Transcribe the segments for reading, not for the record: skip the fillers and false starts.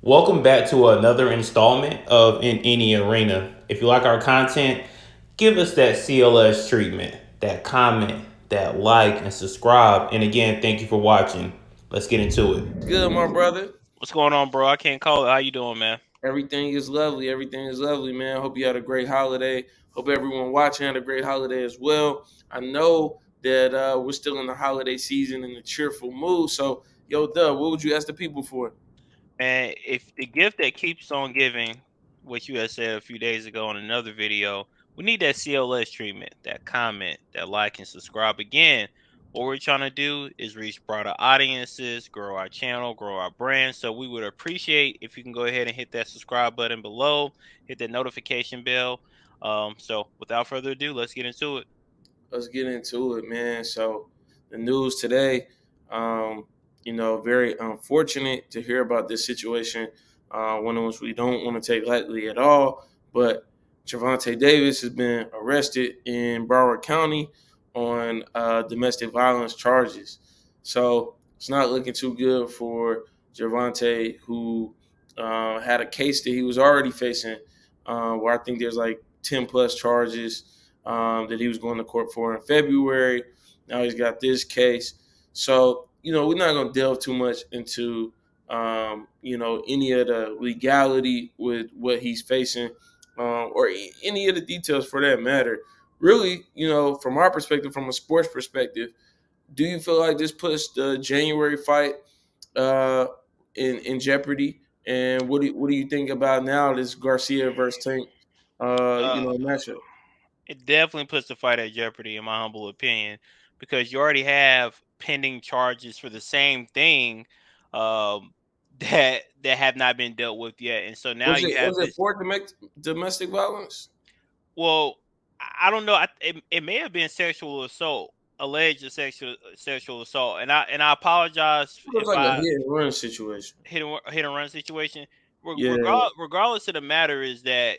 Welcome back to another installment of In Any Arena. If you like our content, give us that CLS treatment, that comment, that like, and subscribe. And again, thank you for watching. Let's get into it. Good, my brother. What's going on, bro? I can't call it. How you doing, man? Everything is lovely. Everything is lovely, man. Hope you had a great holiday. Hope everyone watching had a great holiday as well. I know that we're still in the holiday season in a cheerful mood. So, yo, Dub, what would you ask the people for? Man, if the gift that keeps on giving, what you had said a few days ago in another video, we need that CLS treatment, that comment, that like and subscribe. Again, what we're trying to do is reach broader audiences, grow our channel, grow our brand. So we would appreciate if you can go ahead and hit that subscribe button below, hit that notification bell. So without further ado, let's get into it. Let's get into it, man. So, the news today, um, very unfortunate to hear about this situation. One of which we don't want to take lightly at all. But Gervonta Davis has been arrested in Broward County on domestic violence charges. So it's not looking too good for Gervonta, who had a case that he was already facing, where I think there's like 10 plus charges that he was going to court for in February. Now he's got this case. So, we're not going to delve too much into, any of the legality with what he's facing or any of the details for that matter. Really, from our perspective, from a sports perspective, do you feel like this puts the January fight uh, in jeopardy? And what do you think about now this Garcia versus Tank, Uh, matchup? It definitely puts the fight at jeopardy, in my humble opinion, because you already have pending charges for the same thing um, that have not been dealt with yet, and so now Was it you have was it this. for domestic violence? Well, I don't know. It may have been sexual assault, alleged sexual assault, and I apologize It was if like a I hit and run situation. hit and run situation. Yeah, Regardless of the matter, is that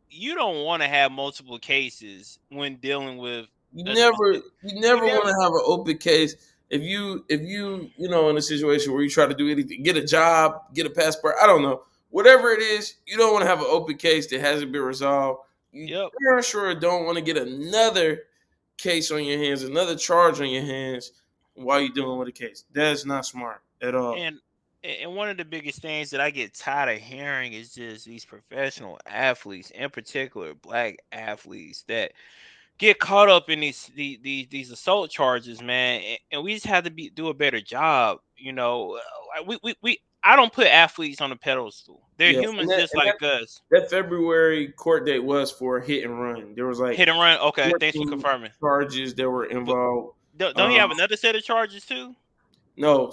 you don't want to have multiple cases when dealing with you a never specific. you You never never. want to have an open case if you in a situation where you try to do anything, get a job, get a passport. I don't know, whatever it is, you don't want to have an open case that hasn't been resolved. You Yep. darn sure don't want to get another case on your hands, another charge on your hands while you're dealing with a case. That's not smart at all. And and one of the biggest things that I get tired of hearing is just these professional athletes, in particular black athletes, that get caught up in these assault charges, man. And we just have to do a better job. We I don't put athletes on a pedestal. They're Yes, and humans that just and that like us. that February court date was for a hit and run. There was like Hit and run. Okay, thanks for 14 confirming. charges that were But involved. don't he Um, have another set of charges too? no,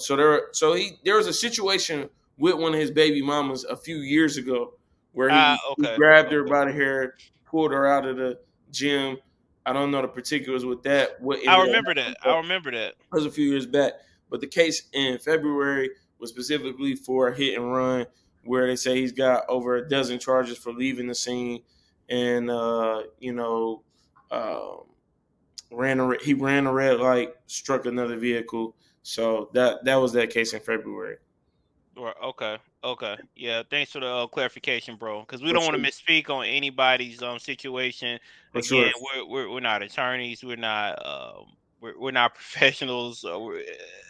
there was a situation with one of his baby mamas a few years ago where he Okay, grabbed her okay. by the hair, pulled her out of the gym. I don't know the particulars with that. What I ended up remember happening, that. but I it remember that. was a few years back. But the case in February was specifically for a hit and run, where they say he's got over a dozen charges for leaving the scene, and um, he ran a red light, struck another vehicle. So that was that case in February. Right. Okay. Okay. Yeah. Thanks for the clarification, bro. Because we For don't want to sure. misspeak on anybody's situation. For Again, sure. we're not attorneys. We're not professionals. And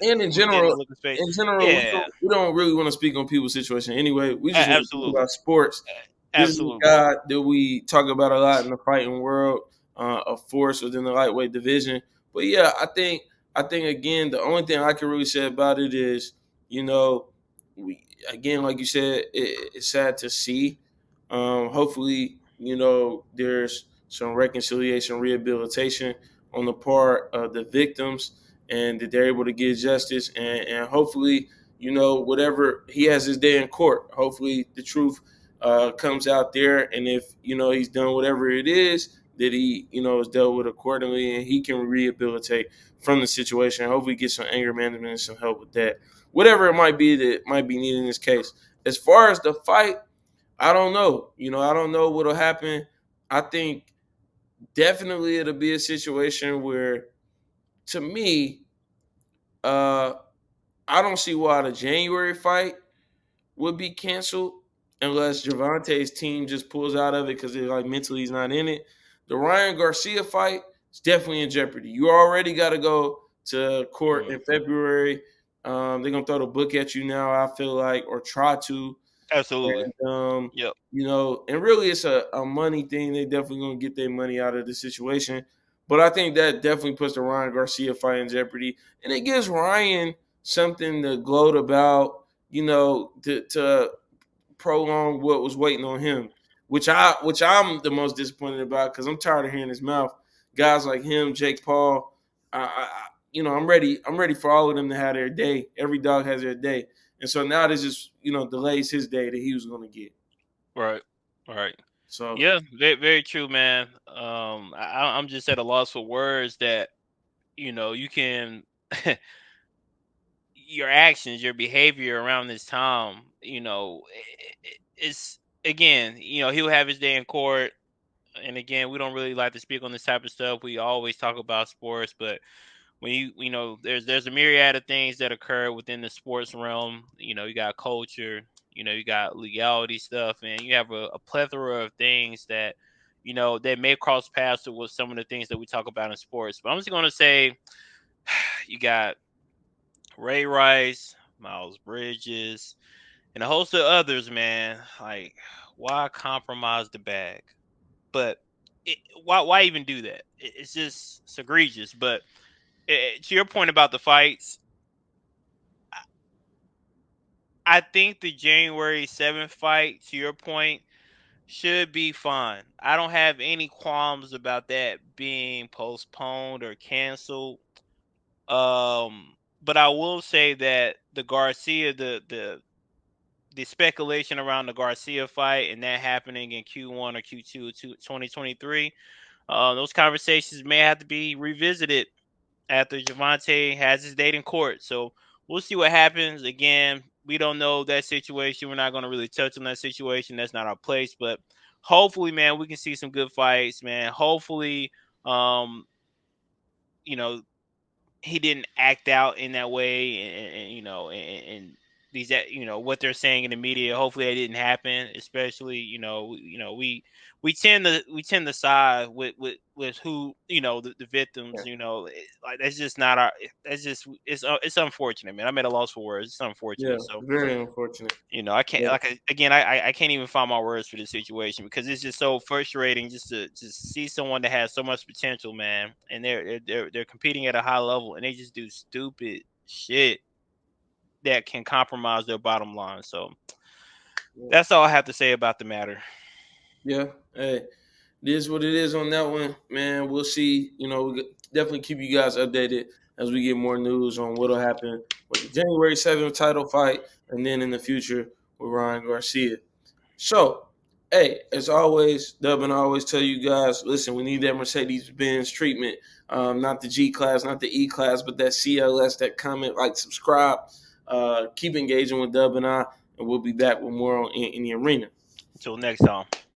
in Within general, the legal space. in general, we Yeah. don't we don't really want to speak on people's situation anyway. We just want to talk Absolutely. about sports. This is a Absolutely, bro. guy that we talk about a lot in the fighting world, of force within the lightweight division. But yeah, I think again, the only thing I can really say about it is, we again, like you said, it's sad to see. Hopefully, there's some reconciliation, rehabilitation on the part of the victims, and that they're able to get justice, and hopefully, whatever he has his day in court. Hopefully, the truth comes out there, and if he's done whatever it is that he is dealt with accordingly, and he can rehabilitate from the situation. Hopefully, get some anger management and some help with that, whatever it might be that might be needed in this case. As far as the fight, I don't know. I don't know what'll happen. I think definitely it'll be a situation where, to me, uh, I don't see why the January fight would be canceled unless Gervonta's team just pulls out of it because they're like mentally he's not in it. The Ryan Garcia fight is definitely in jeopardy. You already got to go to court in February. They're gonna throw the book at you now. I feel like, or try to. Absolutely. And Yep. and really it's a money thing. They definitely gonna get their money out of the situation. But I think that definitely puts the Ryan Garcia fight in jeopardy. And it gives Ryan something to gloat about, to prolong what was waiting on him, which I'm the most disappointed about because I'm tired of hearing his mouth. Guys like him, Jake Paul, I'm ready. I'm ready for all of them to have their day. Every dog has their day, and so now this just delays his day that he was going to get. Right. Right. So Yeah. Very, very true, man. I'm just at a loss for words that you can your actions, your behavior around this time. It's again, he'll have his day in court. And again, we don't really like to speak on this type of stuff. We always talk about sports, but when there's a myriad of things that occur within the sports realm. You got culture, you got legality stuff, and you have a plethora of things that that may cross paths with some of the things that we talk about in sports. But I'm just going to say you got Ray Rice, Miles Bridges, and a host of others, man. Like, why compromise the bag? But why even do that? It's egregious. But to your point about the fights, I think the January 7th fight, to your point, should be fine. I don't have any qualms about that being postponed or canceled. But I will say that the Garcia, the speculation around the Garcia fight and that happening in Q1 or Q2 2023, those conversations may have to be revisited after Gervonta has his date in court. So we'll see what happens. Again, we don't know that situation. We're not going to really touch on that situation. That's not our place. But hopefully, man, we can see some good fights, man. Hopefully, um, you know, he didn't act out in that way, and these what they're saying in the media. Hopefully, that didn't happen. Especially, we tend to side with who the victims. yeah, Like that's just not our. That's just it's unfortunate, man. I'm at a loss for words. It's yeah, unfortunate. So very unfortunate. I can't Yeah, again. I can't even find my words for this situation because it's just so frustrating just to just see someone that has so much potential, man, and they're competing at a high level and they just do stupid shit that can compromise their bottom line. So yeah, that's all I have to say about the matter. yeah. Hey, it is what it is on that one, man. We'll see. We definitely keep you guys updated as we get more news on what'll happen with the January 7th title fight, and then in the future with Ryan Garcia. So, hey, as always, Dub and I always tell you guys, listen, we need that Mercedes Benz treatment, not the G class, not the E class, but that CLS. That comment, like, subscribe, keep engaging with Dub and I, and we'll be back with more in the arena. Until next time.